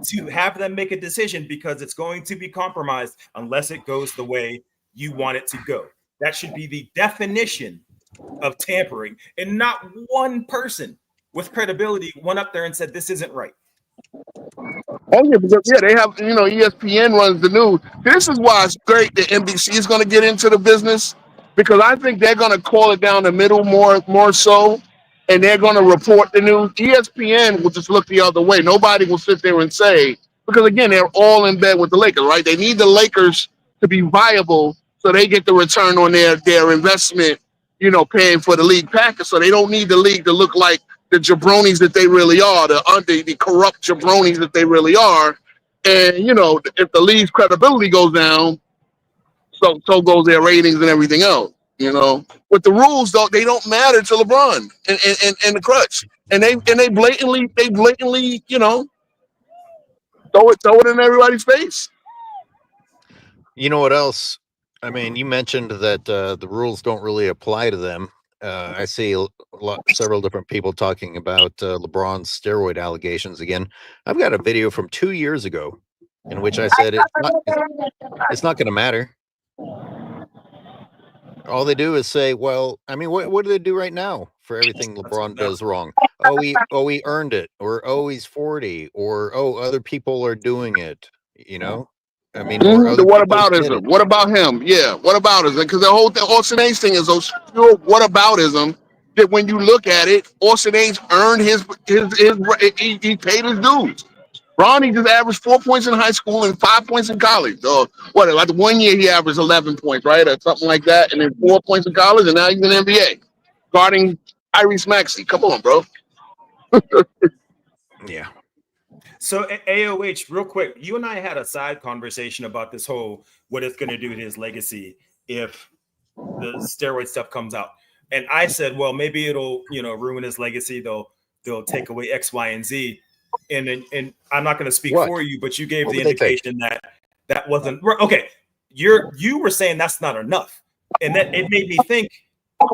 to have them make a decision because it's going to be compromised unless it goes the way you want it to go. That should be the definition of tampering, and not one person with credibility went up there and said this isn't right. Oh yeah, because they have, you know, ESPN runs the news. This is why it's great that NBC is going to get into the business, because I think they're going to call it down the middle more so, and they're going to report the news. ESPN will just look the other way. Nobody will sit there and say, because again, they're all in bed with the Lakers, right? They need the Lakers to be viable so they get the return on their investment, you know, paying for the league package. So they don't need the league to look like the jabronis that they really are, the corrupt jabronis that they really are. And, you know, if the league's credibility goes down, so goes their ratings and everything else, you know. But the rules, though, they don't matter to LeBron and the Crutch. And they blatantly, you know, throw it in everybody's face. You know what else? I mean, you mentioned that the rules don't really apply to them. I see several different people talking about LeBron's steroid allegations again. I've got a video from 2 years ago in which I said it's not going to matter. All they do is say, well, I mean, what do they do right now for everything LeBron does wrong? Oh, he earned it, or oh, he's 40, or oh, other people are doing it, you know? I mean, or other what people did aboutism? it. What about him? Yeah, what aboutism? Because the whole Austin Ace thing is those pure what aboutism that when you look at it, Austin Ace earned he paid his dues. Bronny just averaged 4 points in high school and 5 points in college. Or what? Like 1 year he averaged 11 points, right, or something like that, and then 4 points in college, and now he's in the NBA guarding Tyrese Maxey. Come on, bro. Yeah. So AOH, real quick, you and I had a side conversation about this whole what it's going to do to his legacy if the steroid stuff comes out. And I said, well, maybe it'll, you know, ruin his legacy. They'll they'll take away X, Y, and Z. And I'm not going to speak What? for you, but you gave What the would they take? indication that wasn't okay. You were saying that's not enough, and that it made me think.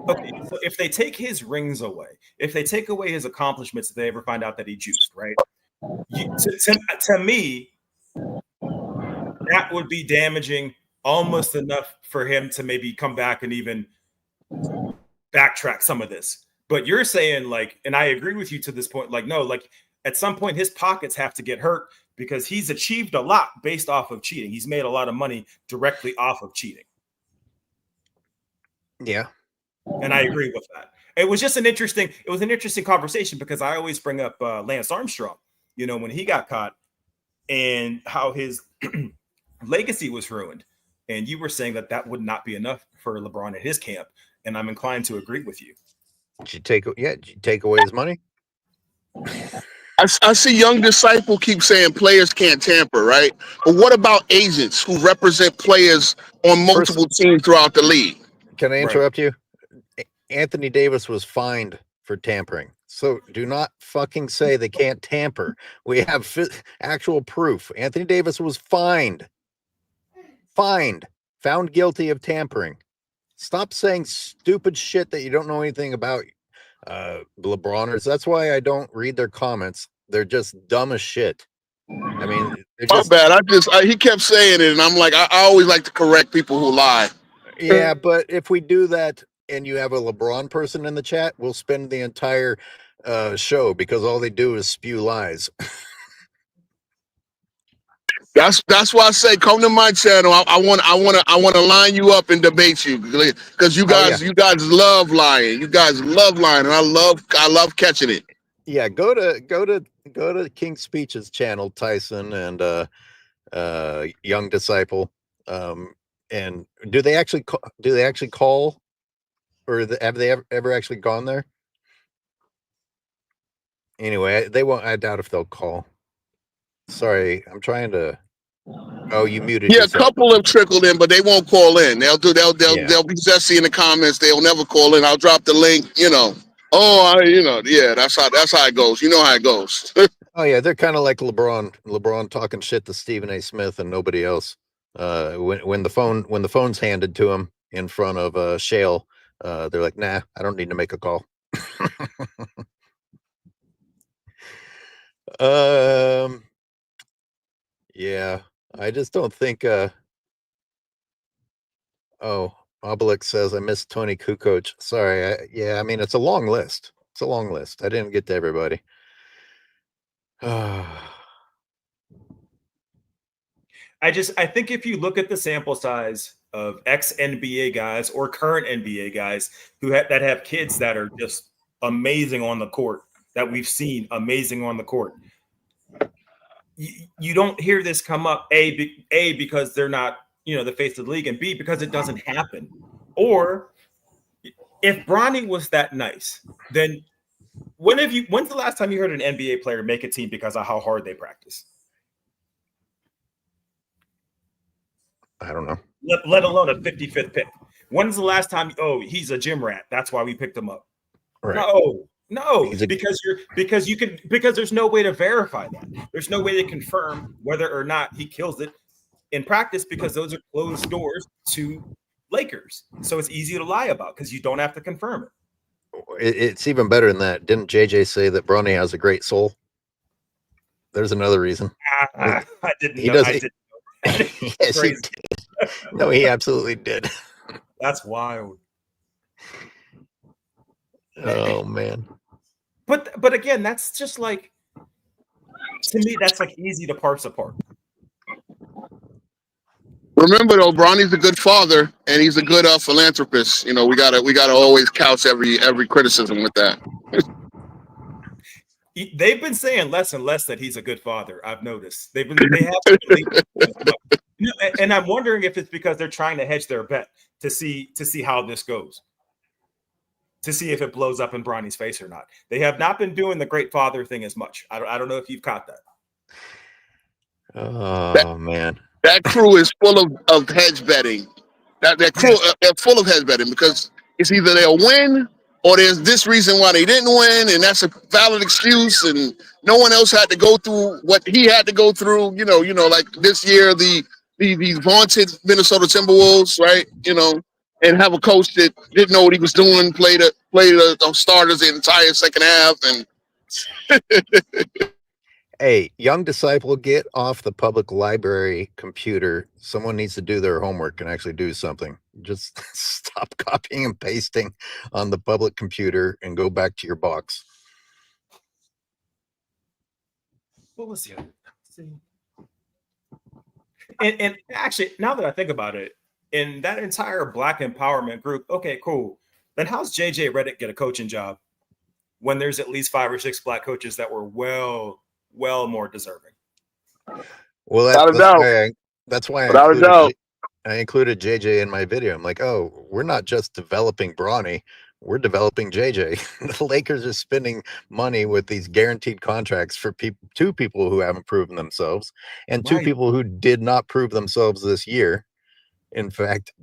Okay, so if they take his rings away, if they take away his accomplishments, if they ever find out that he juiced, right? To me, that would be damaging almost enough for him to maybe come back and even backtrack some of this. But you're saying, like, and I agree with you to this point, like, no, like at some point his pockets have to get hurt because he's achieved a lot based off of cheating. He's made a lot of money directly off of cheating. Yeah. And I agree with that. It was an interesting conversation because I always bring up Lance Armstrong, when he got caught and how his legacy was ruined. And you were saying that would not be enough for LeBron at his camp. And I'm inclined to agree with you. Did you take away his money? I see young disciple keep saying players can't tamper, right? But what about agents who represent players on multiple teams throughout the league? Can I interrupt you? Anthony Davis was fined for tampering. So do not fucking say they can't tamper. We have actual proof. Anthony Davis was fined, found guilty of tampering. Stop saying stupid shit that you don't know anything about, LeBroners. That's why I don't read their comments. They're just dumb as shit. I mean, my bad. He kept saying it, and I'm like, I always like to correct people who lie. Yeah, but if we do that and you have a LeBron person in the chat, we'll spend the entire show because all they do is spew lies. That's why I say come to my channel. I want to line you up and debate you because you guys love lying. You guys love lying, and I love catching it. Yeah, go to King Speech's channel, Tyson and Young Disciple. And do they actually call, or have they ever actually gone there? Anyway, they won't. I doubt if they'll call. Sorry, I'm trying to. Oh, you muted. Yeah, yourself. a couple have trickled in, but they won't call in. They'll be zesty in the comments. They'll never call in. I'll drop the link. That's how it goes. You know how it goes. Oh yeah, they're kind of like LeBron talking shit to Stephen A. Smith and nobody else. When the phone's handed to him in front of Shale, they're like, nah, I don't need to make a call. Yeah, I just don't think. Obelix says I missed Tony Kukoc. Sorry. I mean, it's a long list. I didn't get to everybody. I think if you look at the sample size of ex-NBA guys or current NBA guys that have kids that are just amazing on the court, that we've seen amazing on the court, you don't hear this come up, A, because they're not, the face of the league, and B, because it doesn't happen. Or if Bronny was that nice, then when's the last time you heard an NBA player make a team because of how hard they practice? I don't know. Let alone a 55th pick. When's the last time? Oh, he's a gym rat. That's why we picked him up. Right. No, because there's no way to verify that. There's no way to confirm whether or not he kills it in practice because those are closed doors to Lakers. So it's easy to lie about because you don't have to confirm it. It's even better than that. Didn't JJ say that Bronny has a great soul? There's another reason. I didn't He know. doesn't. Yes, he did. No, he absolutely did. That's wild. Oh man. But again, that's just like, to me, that's like easy to parse apart. Remember though, Bronny's a good father and he's a good philanthropist. We gotta always couch every criticism with that. They've been saying less and less that he's a good father. I've noticed they have, and I'm wondering if it's because they're trying to hedge their bet to see how this goes, to see if it blows up in Bronny's face or not. They have not been doing the great father thing as much. I don't know if you've caught that. Oh man. That crew is full of hedge betting. That crew they're full of hedge betting because it's either they'll win or there's this reason why they didn't win, and that's a valid excuse, and no one else had to go through what he had to go through. Like this year, these vaunted Minnesota Timberwolves, right? And have a coach that didn't know what he was doing, played the starters the entire second half, and Hey, young disciple, get off the public library computer. Someone needs to do their homework and actually do something. Just stop copying and pasting on the public computer and go back to your box. What was the other? And actually, now that I think about it, in that entire Black empowerment group, okay, cool. Then how's JJ Redick get a coaching job when there's at least 5 or 6 Black coaches that were well more deserving? Well, that's why I included JJ in my video. I'm like, oh, we're not just developing Bronny, we're developing JJ. The Lakers are spending money with these guaranteed contracts for two people who haven't proven themselves, and two people who did not prove themselves this year. In fact,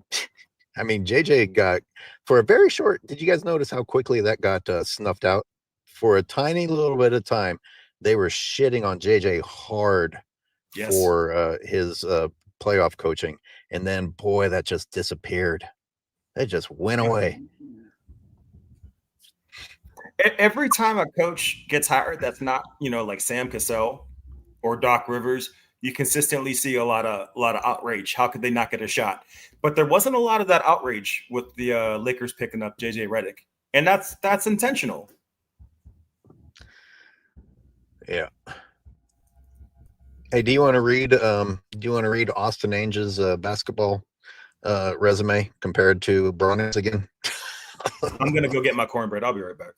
I mean, JJ got, for a very short, did you guys notice how quickly that got snuffed out? For a tiny little bit of time, they were shitting on JJ hard for his playoff coaching. And then, boy, that just disappeared. That just went away. Every time a coach gets hired that's not, like Sam Cassell or Doc Rivers, you consistently see a lot of outrage. How could they not get a shot? But there wasn't a lot of that outrage with the Lakers picking up JJ Redick, and that's intentional. Yeah. Hey, do you want to read Austin Ainge's basketball resume compared to Bronny's again? I'm gonna go get my cornbread. I'll be right back.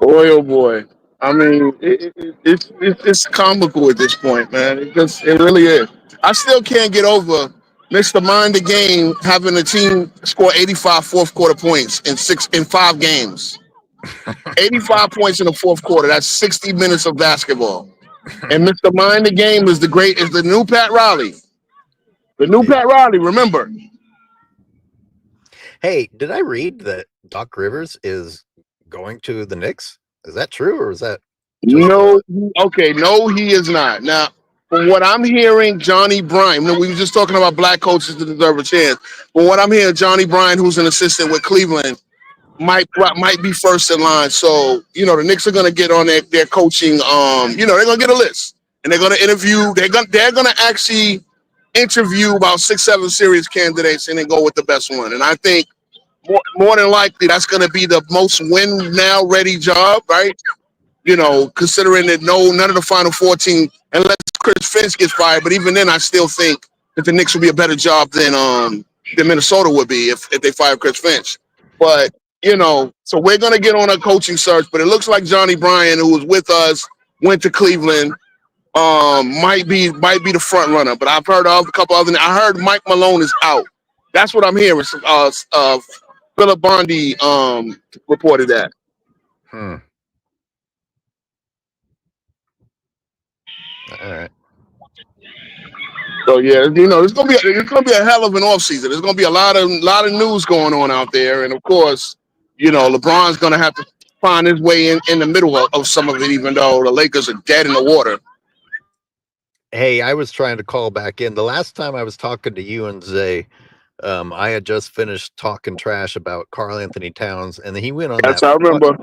Boy, oh boy. I mean, it's comical at this point, man. It really is. I still can't get over Mr. Mind the Game having a team score 85 fourth quarter points in 5 games. 85 points in the fourth quarter. That's 60 minutes of basketball. And Mr. Mind the Game is the new Pat Riley. The new Pat Riley, remember. Hey, did I read that Doc Rivers is going to the Knicks? Is that true, or is that no? Okay, no, he is not. Now, from what I'm hearing, Johnny Bryant. We were just talking about Black coaches that deserve a chance. From what I'm hearing, Johnny Bryant, who's an assistant with Cleveland, might be first in line. So the Knicks are going to get on their coaching. They're going to get a list, and they're going to interview. They're going to actually interview about 6-7 serious candidates, and then go with the best one. And I think more than likely that's going to be the most win now ready job, right? Considering that none of the Final 14, unless Chris Finch gets fired. But even then, I still think that the Knicks will be a better job than Minnesota would be if they fire Chris Finch. But so we're going to get on a coaching search. But it looks like Johnny Bryant, who was with us, went to Cleveland. Might be the front runner. But I've heard of a couple other. I heard Mike Malone is out. That's what I'm hearing. Philip Bondi reported that. All right. So yeah, it's gonna be a hell of an offseason. There's gonna be a lot of news going on out there, and of course, LeBron's gonna have to find his way in the middle of some of it, even though the Lakers are dead in the water. Hey, I was trying to call back in. The last time I was talking to you and Zay, I had just finished talking trash about Karl Anthony Towns, and he went on That's that. I remember.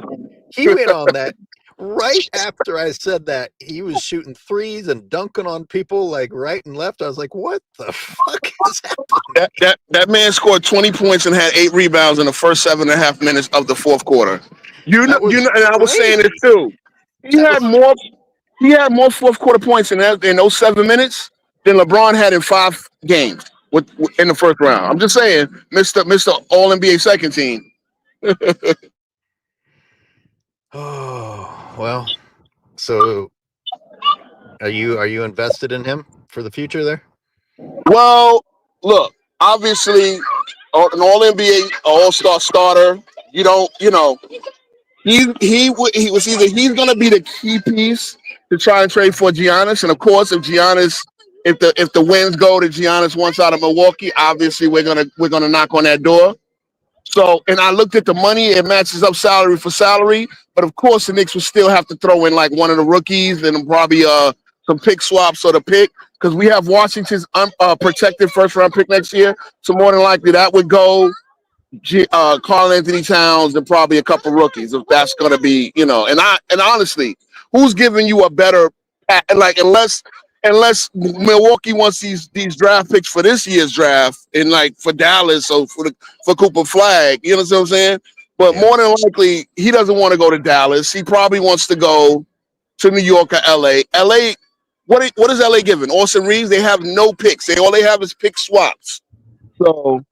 He went on that right after I said that. He was shooting threes and dunking on people like right and left. I was like, what the fuck is happening? That man scored 20 points and had 8 rebounds in the first 7.5 minutes of the fourth quarter. And I was saying it too. He had more fourth quarter points in those 7 minutes than LeBron had in 5 games in the first round. I'm just saying, Mr. All NBA second team. Oh, well, so are you invested in him for the future there? Well, look, obviously, an All NBA All-Star starter. He was either he's going to be the key piece to try and trade for Giannis, and of course, if Giannis if the winds go to Giannis wants out of Milwaukee, obviously we're gonna knock on that door. So, and I looked at the money; it matches up salary for salary. But of course, the Knicks would still have to throw in like one of the rookies and probably some pick swaps or the pick because we have Washington's protected first round pick next year. So more than likely that would go. Karl Anthony Towns and probably a couple rookies if that's going to be, and honestly, who's giving you a better like unless Milwaukee wants these draft picks for this year's draft and like for Dallas or for Cooper Flag, you know what I'm saying? But more than likely, he doesn't want to go to Dallas. He probably wants to go to New York or LA. LA, what is LA giving? Austin Reeves, they have no picks. All they have is pick swaps. So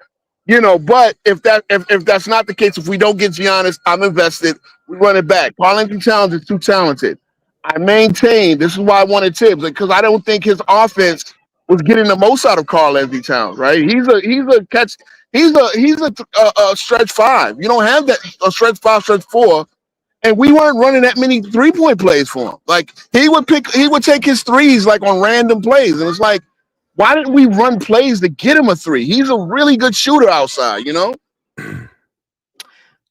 but if that's not the case, if we don't get Giannis, I'm invested. We run it back. Karl Anthony Towns is too talented. I maintain this is why I wanted Tibbs because I don't think his offense was getting the most out of Karl Anthony Towns. Right? He's a catch. He's a stretch five. You don't have that a stretch five, stretch four, and we weren't running that many 3-point plays for him. Like he would take his threes like on random plays, and it's like. Why didn't we run plays to get him a three? He's a really good shooter outside,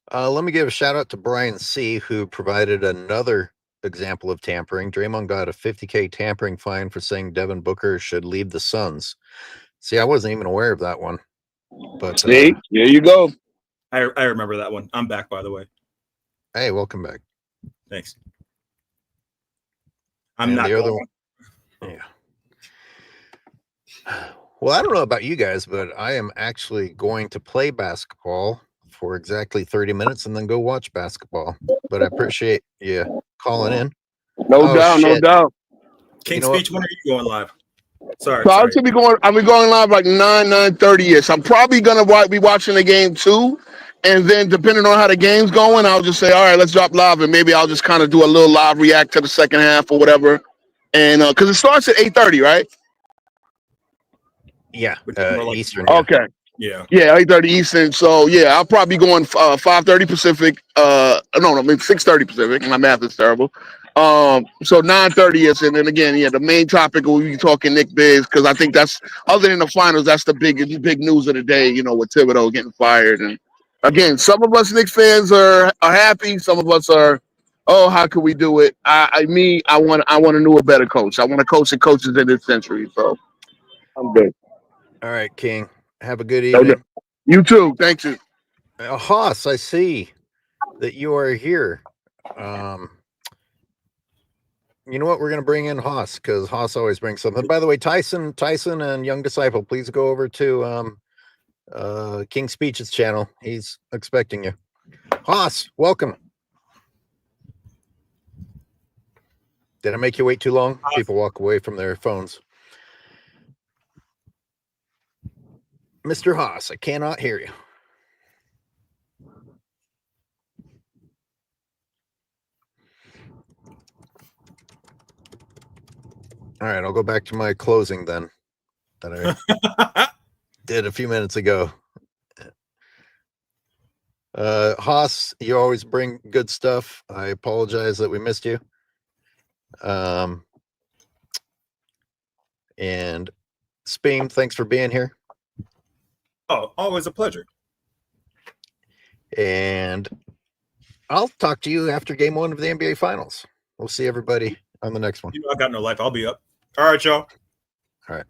Let me give a shout out to Brian C., who provided another example of tampering. Draymond got a $50K tampering fine for saying Devin Booker should leave the Suns. See, I wasn't even aware of that one. But see, here you go. I remember that one. I'm back, by the way. Hey, welcome back. Thanks. I'm not the other going. one. Yeah. Well, I don't know about you guys, but I am actually going to play basketball for exactly 30 minutes and then go watch basketball. But I appreciate you calling in. No doubt. King's Speech, when are you going live? Sorry. So I'll be going live like 9:30ish. I'm probably gonna be watching the game too. And then depending on how the game's going, I'll just say, all right, let's drop live and maybe I'll just kind of do a little live react to the second half or whatever. And because it starts at 8:30, right? Yeah, Eastern. Okay. Yeah, 8:30 Eastern. So yeah, I'll probably be going 5:30 Pacific. No, I mean 6:30 Pacific. My math is terrible. So 9:30 is, and then again, the main topic we'll be talking Nick Biz because I think that's other than the finals, that's the big news of the day. With Thibodeau getting fired, and again, some of us Knicks fans are happy. Some of us are, oh, how can we do it? I want a newer, better coach. I want to coach the coaches in this century. So I'm good. All right, King. Have a good evening. You too. Thank you. Haas, I see that you are here. You know what? We're going to bring in Haas because Haas always brings something. By the way, Tyson and Young Disciple, please go over to King Speech's channel. He's expecting you. Haas, welcome. Did I make you wait too long? People walk away from their phones. Mr. Haas, I cannot hear you. All right, I'll go back to my closing then that I did a few minutes ago. Haas, you always bring good stuff. I apologize that we missed you. And Speam, thanks for being here. Oh, always a pleasure. And I'll talk to you after game 1 of the NBA Finals. We'll see everybody on the next one. I got no life. I'll be up. All right, y'all. All right.